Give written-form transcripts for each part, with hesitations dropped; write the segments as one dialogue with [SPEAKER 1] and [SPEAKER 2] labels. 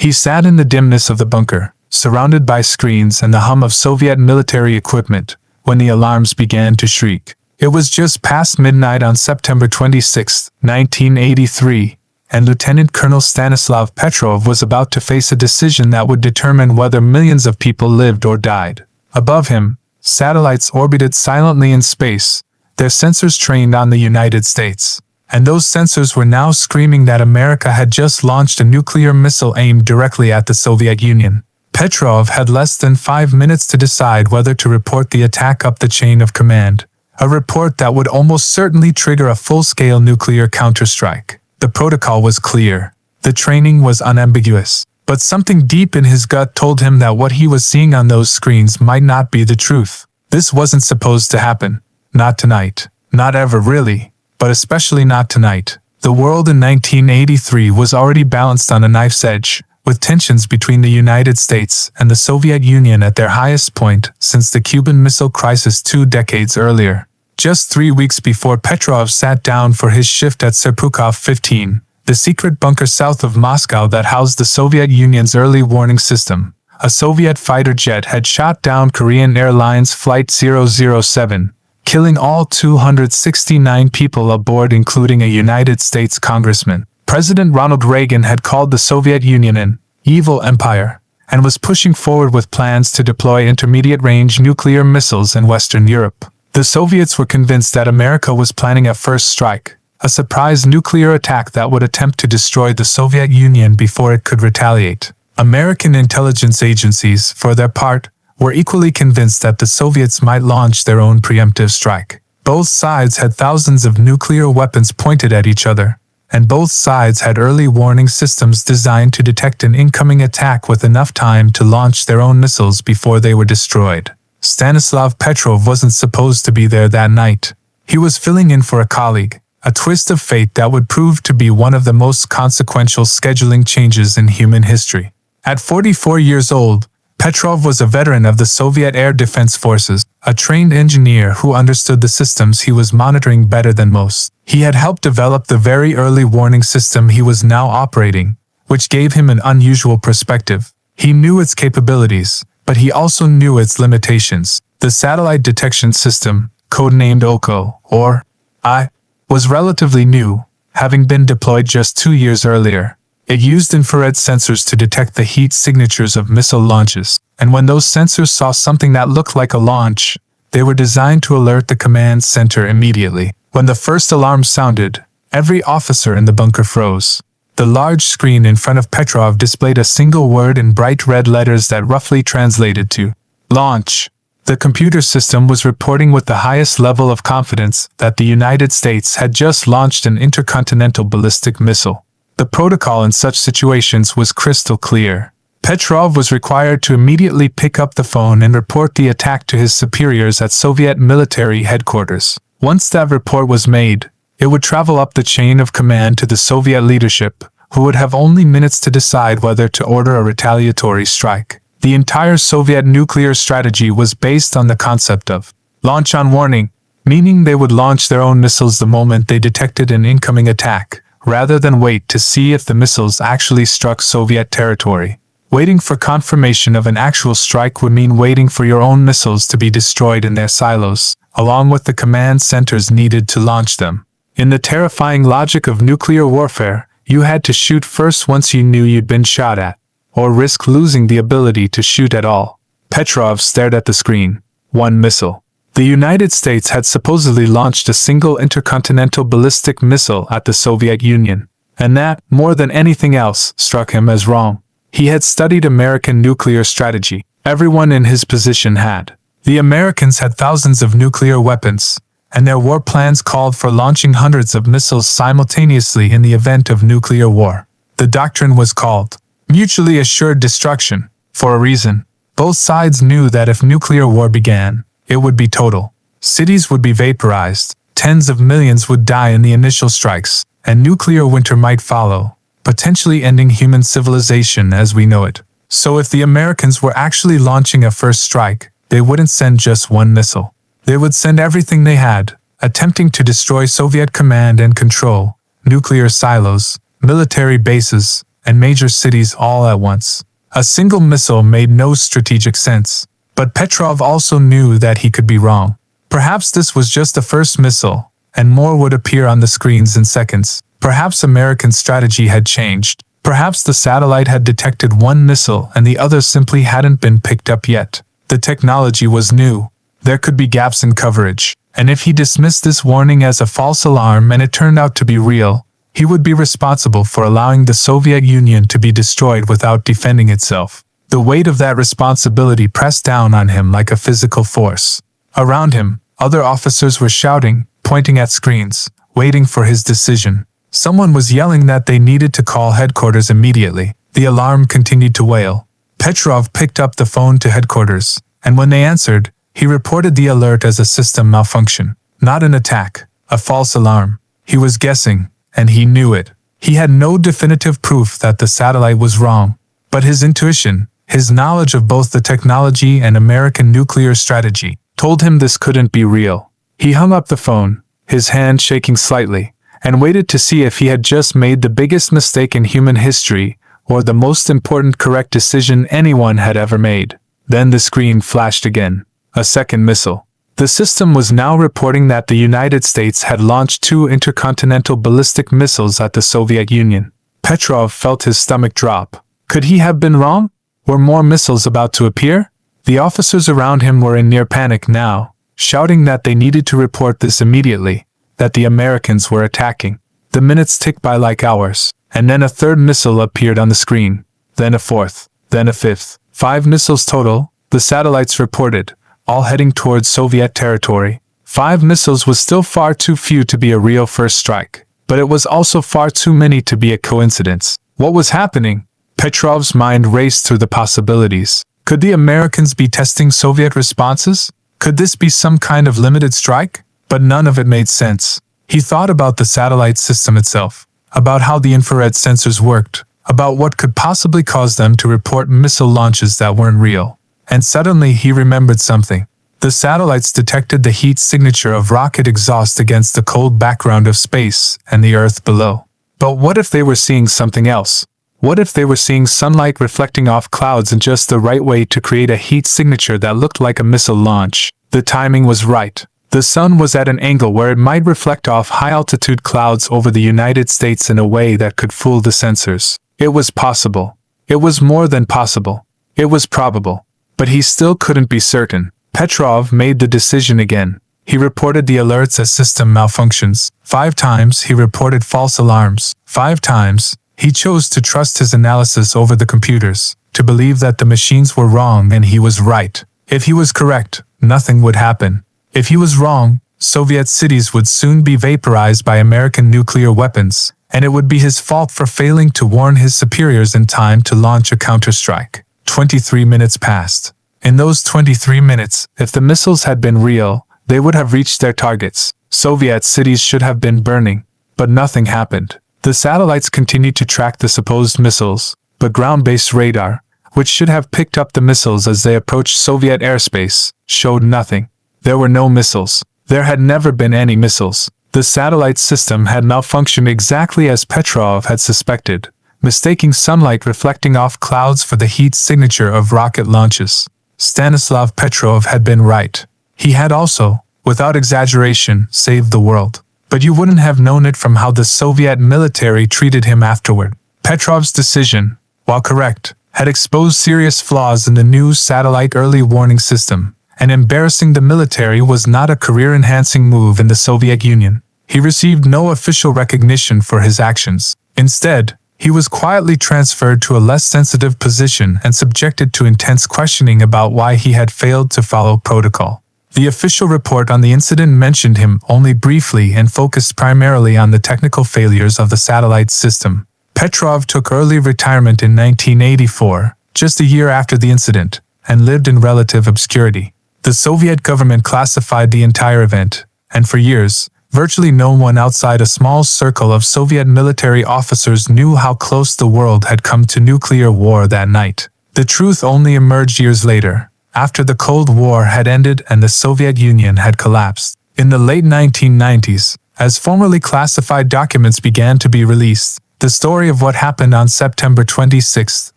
[SPEAKER 1] He sat in the dimness of the bunker, surrounded by screens and the hum of Soviet military equipment, when the alarms began to shriek. It was just past midnight on September 26, 1983, and Lieutenant Colonel Stanislav Petrov was about to face a decision that would determine whether millions of people lived or died. Above him, satellites orbited silently in space, their sensors trained on the United States. And those sensors were now screaming that America had just launched a nuclear missile aimed directly at the Soviet Union. Petrov had less than 5 minutes to decide whether to report the attack up the chain of command, a report that would almost certainly trigger a full-scale nuclear counterstrike. The protocol was clear. The training was unambiguous. But something deep in his gut told him that what he was seeing on those screens might not be the truth. This wasn't supposed to happen. Not tonight. Not ever really. But especially not tonight. The world in 1983 was already balanced on a knife's edge, with tensions between the United States and the Soviet Union at their highest point since the Cuban Missile Crisis 2 decades earlier. Just 3 weeks before Petrov sat down for his shift at Serpukhov 15, the secret bunker south of Moscow that housed the Soviet Union's early warning system, a Soviet fighter jet had shot down Korean Airlines Flight 007, killing all 269 people aboard, including a United States congressman. President Ronald Reagan had called the Soviet Union an evil empire and was pushing forward with plans to deploy intermediate-range nuclear missiles in Western Europe. The Soviets were convinced that America was planning a first strike, a surprise nuclear attack that would attempt to destroy the Soviet Union before it could retaliate. American intelligence agencies, for their part, were equally convinced that the Soviets might launch their own preemptive strike. Both sides had thousands of nuclear weapons pointed at each other, and both sides had early warning systems designed to detect an incoming attack with enough time to launch their own missiles before they were destroyed. Stanislav Petrov wasn't supposed to be there that night. He was filling in for a colleague, a twist of fate that would prove to be one of the most consequential scheduling changes in human history. At 44 years old, Petrov was a veteran of the Soviet Air Defense Forces, a trained engineer who understood the systems he was monitoring better than most. He had helped develop the very early warning system he was now operating, which gave him an unusual perspective. He knew its capabilities, but he also knew its limitations. The satellite detection system, codenamed OCO, or I, was relatively new, having been deployed just 2 years earlier. It used infrared sensors to detect the heat signatures of missile launches, and when those sensors saw something that looked like a launch, they were designed to alert the command center immediately. When the first alarm sounded, every officer in the bunker froze. The large screen in front of Petrov displayed a single word in bright red letters that roughly translated to launch. The computer system was reporting with the highest level of confidence that the United States had just launched an intercontinental ballistic missile. The protocol in such situations was crystal clear. Petrov was required to immediately pick up the phone and report the attack to his superiors at Soviet military headquarters. Once that report was made, it would travel up the chain of command to the Soviet leadership, who would have only minutes to decide whether to order a retaliatory strike. The entire Soviet nuclear strategy was based on the concept of launch on warning, meaning they would launch their own missiles the moment they detected an incoming attack, rather than wait to see if the missiles actually struck Soviet territory. Waiting for confirmation of an actual strike would mean waiting for your own missiles to be destroyed in their silos, along with the command centers needed to launch them. In the terrifying logic of nuclear warfare, you had to shoot first once you knew you'd been shot at, or risk losing the ability to shoot at all. Petrov stared at the screen. One missile. The United States had supposedly launched a single intercontinental ballistic missile at the Soviet Union, and that, more than anything else, struck him as wrong. He had studied American nuclear strategy. Everyone in his position had. The Americans had thousands of nuclear weapons, and their war plans called for launching hundreds of missiles simultaneously in the event of nuclear war. The doctrine was called mutually assured destruction, for a reason. Both sides knew that if nuclear war began, it would be total. Cities would be vaporized, tens of millions would die in the initial strikes, and nuclear winter might follow, potentially ending human civilization as we know it. So if the Americans were actually launching a first strike, they wouldn't send just one missile. They would send everything they had, attempting to destroy Soviet command and control, nuclear silos, military bases, and major cities all at once. A single missile made no strategic sense. But Petrov also knew that he could be wrong. Perhaps this was just the first missile, and more would appear on the screens in seconds. Perhaps American strategy had changed. Perhaps the satellite had detected one missile and the others simply hadn't been picked up yet. The technology was new. There could be gaps in coverage, and if he dismissed this warning as a false alarm and it turned out to be real, he would be responsible for allowing the Soviet Union to be destroyed without defending itself. The weight of that responsibility pressed down on him like a physical force. Around him, other officers were shouting, pointing at screens, waiting for his decision. Someone was yelling that they needed to call headquarters immediately. The alarm continued to wail. Petrov picked up the phone to headquarters, and when they answered, he reported the alert as a system malfunction. Not an attack, a false alarm. He was guessing, and he knew it. He had no definitive proof that the satellite was wrong, but his intuition, his knowledge of both the technology and American nuclear strategy, told him this couldn't be real. He hung up the phone, his hand shaking slightly, and waited to see if he had just made the biggest mistake in human history, or the most important correct decision anyone had ever made. Then the screen flashed again. A second missile. The system was now reporting that the United States had launched 2 intercontinental ballistic missiles at the Soviet Union. Petrov felt his stomach drop. Could he have been wrong? Were more missiles about to appear? The officers around him were in near panic now, shouting that they needed to report this immediately, that the Americans were attacking. The minutes ticked by like hours, and then a third missile appeared on the screen, then a fourth, then a fifth. 5 missiles total, the satellites reported, all heading towards Soviet territory. 5 missiles was still far too few to be a real first strike, but it was also far too many to be a coincidence. What was happening? Petrov's mind raced through the possibilities. Could the Americans be testing Soviet responses? Could this be some kind of limited strike? But none of it made sense. He thought about the satellite system itself, about how the infrared sensors worked, about what could possibly cause them to report missile launches that weren't real. And suddenly he remembered something. The satellites detected the heat signature of rocket exhaust against the cold background of space and the Earth below. But what if they were seeing something else? What if they were seeing sunlight reflecting off clouds in just the right way to create a heat signature that looked like a missile launch? The timing was right. The sun was at an angle where it might reflect off high-altitude clouds over the United States in a way that could fool the sensors. It was possible. It was more than possible. It was probable. But he still couldn't be certain. Petrov made the decision again. He reported the alerts as system malfunctions. 5 times he reported false alarms. 5 times he chose to trust his analysis over the computers, to believe that the machines were wrong and he was right. If he was correct, nothing would happen. If he was wrong, Soviet cities would soon be vaporized by American nuclear weapons, and it would be his fault for failing to warn his superiors in time to launch a counterstrike. 23 minutes passed. In those 23 minutes, if the missiles had been real, they would have reached their targets. Soviet cities should have been burning, but nothing happened. The satellites continued to track the supposed missiles, but ground-based radar, which should have picked up the missiles as they approached Soviet airspace, showed nothing. There were no missiles. There had never been any missiles. The satellite system had malfunctioned exactly as Petrov had suspected, mistaking sunlight reflecting off clouds for the heat signature of rocket launches. Stanislav Petrov had been right. He had also, without exaggeration, saved the world. But you wouldn't have known it from how the Soviet military treated him afterward. Petrov's decision, while correct, had exposed serious flaws in the new satellite early warning system, and embarrassing the military was not a career-enhancing move in the Soviet Union. He received no official recognition for his actions. Instead, he was quietly transferred to a less sensitive position and subjected to intense questioning about why he had failed to follow protocol. The official report on the incident mentioned him only briefly and focused primarily on the technical failures of the satellite system. Petrov took early retirement in 1984, just a year after the incident, and lived in relative obscurity. The Soviet government classified the entire event, and for years, virtually no one outside a small circle of Soviet military officers knew how close the world had come to nuclear war that night. The truth only emerged years later, after the Cold War had ended and the Soviet Union had collapsed. In the late 1990s, as formerly classified documents began to be released, The story of what happened on September 26,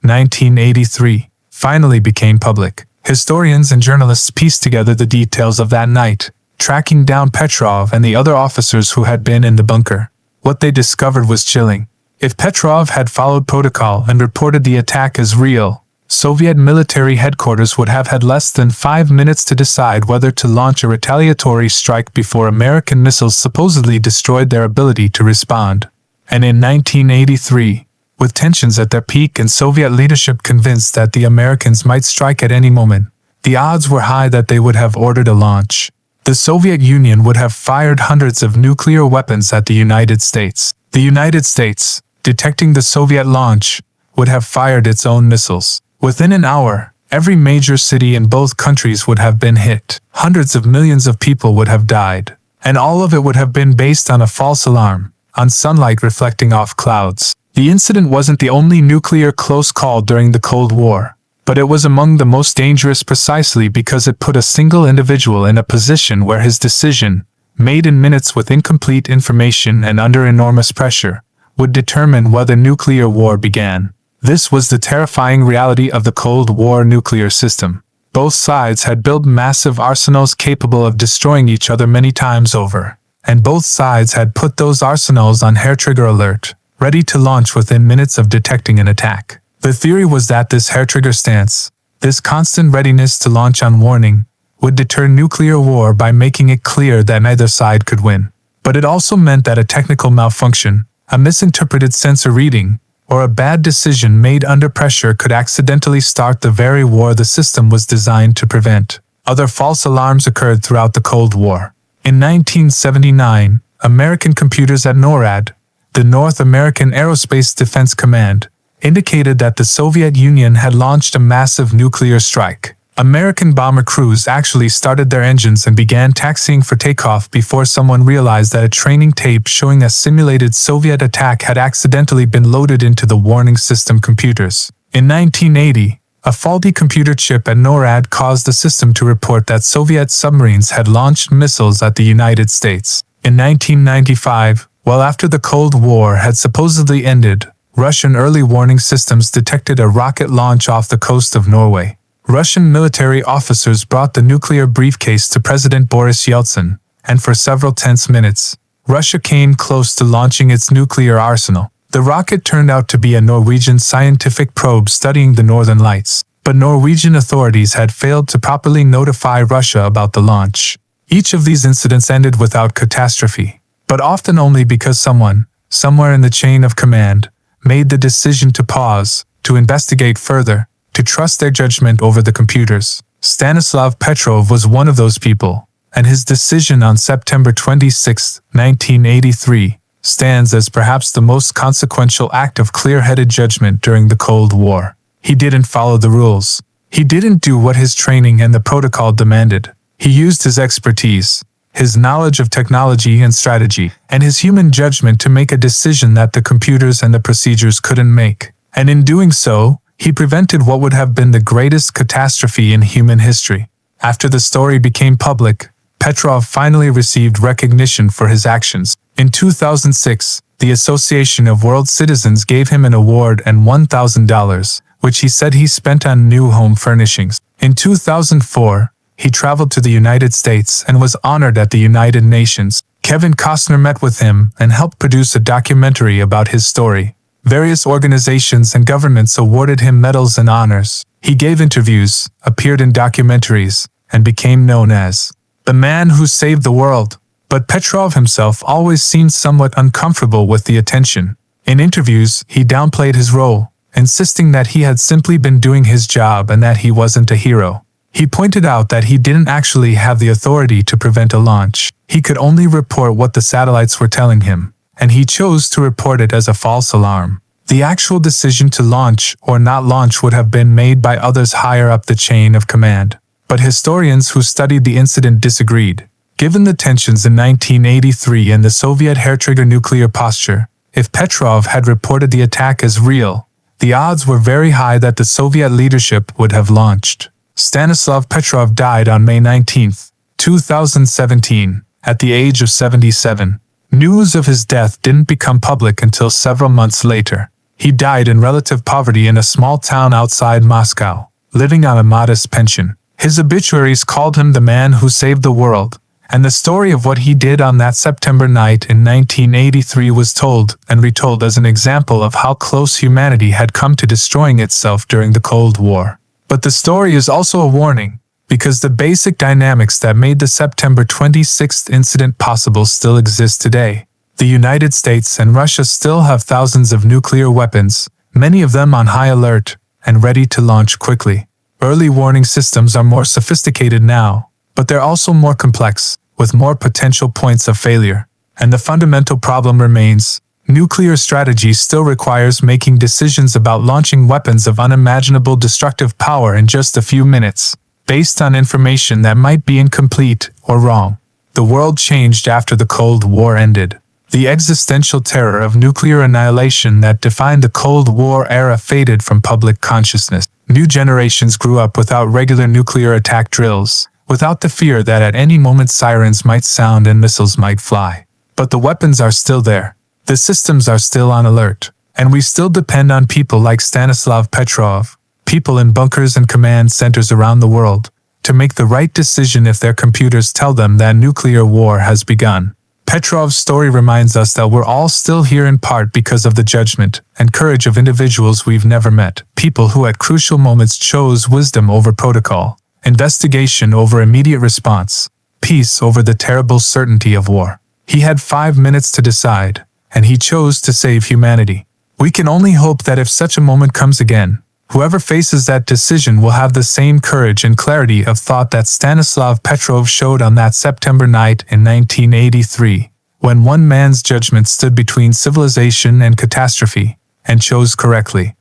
[SPEAKER 1] 1983, finally became public. Historians and journalists pieced together the details of that night, tracking down Petrov and the other officers who had been in the bunker. What they discovered was chilling. If Petrov had followed protocol and reported the attack as real, Soviet military headquarters would have had less than 5 minutes to decide whether to launch a retaliatory strike before American missiles supposedly destroyed their ability to respond. And in 1983, with tensions at their peak and Soviet leadership convinced that the Americans might strike at any moment, the odds were high that they would have ordered a launch. The Soviet Union would have fired hundreds of nuclear weapons at the United States. The United States, detecting the Soviet launch, would have fired its own missiles. Within an hour, every major city in both countries would have been hit. Hundreds of millions of people would have died. And all of it would have been based on a false alarm, on sunlight reflecting off clouds. The incident wasn't the only nuclear close call during the Cold War, but it was among the most dangerous precisely because it put a single individual in a position where his decision, made in minutes with incomplete information and under enormous pressure, would determine whether nuclear war began. This was the terrifying reality of the Cold War nuclear system. Both sides had built massive arsenals capable of destroying each other many times over, and both sides had put those arsenals on hair-trigger alert, ready to launch within minutes of detecting an attack. The theory was that this hair-trigger stance, this constant readiness to launch on warning, would deter nuclear war by making it clear that neither side could win. But it also meant that a technical malfunction, a misinterpreted sensor reading, or a bad decision made under pressure could accidentally start the very war the system was designed to prevent. Other false alarms occurred throughout the Cold War. In 1979, American computers at NORAD, the North American Aerospace Defense Command, indicated that the Soviet Union had launched a massive nuclear strike. American bomber crews actually started their engines and began taxiing for takeoff before someone realized that a training tape showing a simulated Soviet attack had accidentally been loaded into the warning system computers. In 1980, a faulty computer chip at NORAD caused the system to report that Soviet submarines had launched missiles at the United States. In 1995, well after the Cold War had supposedly ended, Russian early warning systems detected a rocket launch off the coast of Norway. Russian military officers brought the nuclear briefcase to President Boris Yeltsin, and for several tense minutes, Russia came close to launching its nuclear arsenal. The rocket turned out to be a Norwegian scientific probe studying the Northern Lights, but Norwegian authorities had failed to properly notify Russia about the launch. Each of these incidents ended without catastrophe, but often only because someone, somewhere in the chain of command, made the decision to pause, to investigate further, to trust their judgment over the computers. Stanislav Petrov was one of those people, and his decision on September 26, 1983, stands as perhaps the most consequential act of clear-headed judgment during the Cold War. He didn't follow the rules. He didn't do what his training and the protocol demanded. He used his expertise, his knowledge of technology and strategy, and his human judgment to make a decision that the computers and the procedures couldn't make. And in doing so, he prevented what would have been the greatest catastrophe in human history. After the story became public, Petrov finally received recognition for his actions. In 2006, the Association of World Citizens gave him an award and $1,000, which he said he spent on new home furnishings. In 2004, he traveled to the United States and was honored at the United Nations. Kevin Costner met with him and helped produce a documentary about his story. Various organizations and governments awarded him medals and honors. He gave interviews, appeared in documentaries, and became known as the man who saved the world. But Petrov himself always seemed somewhat uncomfortable with the attention. In interviews, he downplayed his role, insisting that he had simply been doing his job and that he wasn't a hero. He pointed out that he didn't actually have the authority to prevent a launch. He could only report what the satellites were telling him, and he chose to report it as a false alarm. The actual decision to launch or not launch would have been made by others higher up the chain of command. But historians who studied the incident disagreed. Given the tensions in 1983 and the Soviet hair-trigger nuclear posture, if Petrov had reported the attack as real, the odds were very high that the Soviet leadership would have launched. Stanislav Petrov died on May 19, 2017, at the age of 77. News of his death didn't become public until several months later. He died in relative poverty in a small town outside Moscow, living on a modest pension. His obituaries called him the man who saved the world, and the story of what he did on that September night in 1983 was told and retold as an example of how close humanity had come to destroying itself during the Cold War. But the story is also a warning, because the basic dynamics that made the September 26th incident possible still exist today. The United States and Russia still have thousands of nuclear weapons, many of them on high alert and ready to launch quickly. Early warning systems are more sophisticated now, but they're also more complex, with more potential points of failure. And the fundamental problem remains: nuclear strategy still requires making decisions about launching weapons of unimaginable destructive power in just a few minutes, based on information that might be incomplete or wrong. The world changed after the Cold War ended. The existential terror of nuclear annihilation that defined the Cold War era faded from public consciousness. New generations grew up without regular nuclear attack drills, without the fear that at any moment sirens might sound and missiles might fly. But the weapons are still there. The systems are still on alert. And we still depend on people like Stanislav Petrov, people in bunkers and command centers around the world, to make the right decision if their computers tell them that nuclear war has begun. Petrov's story reminds us that we're all still here in part because of the judgment and courage of individuals we've never met, people who at crucial moments chose wisdom over protocol, investigation over immediate response, peace over the terrible certainty of war. He had 5 minutes to decide, and he chose to save humanity. We can only hope that if such a moment comes again, whoever faces that decision will have the same courage and clarity of thought that Stanislav Petrov showed on that September night in 1983, when one man's judgment stood between civilization and catastrophe, and chose correctly.